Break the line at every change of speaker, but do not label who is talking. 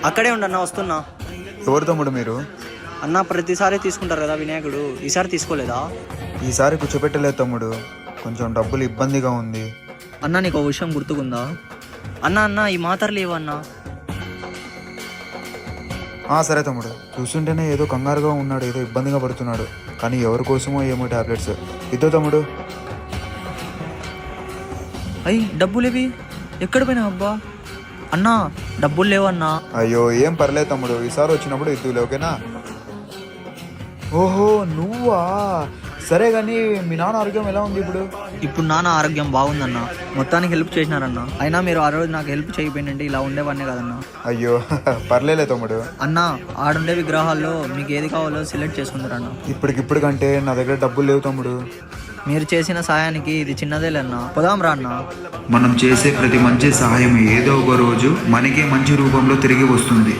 అక్కడే ఉండన్నా, వస్తున్నా.
ఎవరు తమ్ముడు మీరు?
అన్న ప్రతిసారి తీసుకుంటారు కదా వినాయకుడు, ఈసారి తీసుకోలేదా?
ఈసారి కూర్చోపెట్టలేదు తమ్ముడు, కొంచెం డబ్బులు ఇబ్బందిగా ఉంది.
అన్న నీకు ఒక విషయం గుర్తుకుందా? అన్న ఈ మాత్రలు ఏవన్నా?
సరే తమ్ముడు, చూస్తుంటేనే ఏదో కంగారుగా ఉన్నాడు, ఏదో ఇబ్బందిగా పడుతున్నాడు, కానీ ఎవరి కోసమో ఏమో టాబ్లెట్స్. ఇద్దో తమ్ముడు.
అయ్యి డబ్బులేవి ఎక్కడ పోయినా అబ్బా? అన్నా డబ్బులు లేవన్నా.
అయ్యో ఏం పర్లేదు తమ్ముడు, ఈసారి వచ్చినప్పుడు ఇద్దులే, ఓకేనా? ఓహో నువ్వా, సరే కానీ మీ నాన్న ఆరోగ్యం ఎలా ఉంది ఇప్పుడు?
ఇప్పుడు నాన్న ఆరోగ్యం బాగుందన్న, మొత్తానికి హెల్ప్ చేసినారన్న. అయినా మీరు ఆ రోజు నాకు హెల్ప్ చేయకపోయిందంటే ఇలా ఉండేవాడినే కదన్నా.
అయ్యో పర్లేలే తమ్ముడు.
అన్న ఆడుండే విగ్రహాల్లో మీకు ఏది కావాలో సెలెక్ట్ చేసుకుంటారన్న.
ఇప్పటికిప్పుడు కంటే నా దగ్గర డబ్బులు లేవు తమ్ముడు.
మీరు చేసిన సాయానికి ఇది చిన్నదేలన్న, పోదాం రా అన్న.
మనం చేసే ప్రతి మంచి సహాయం ఏదో ఒక రోజు మనకే మంచి రూపంలో తిరిగి వస్తుంది.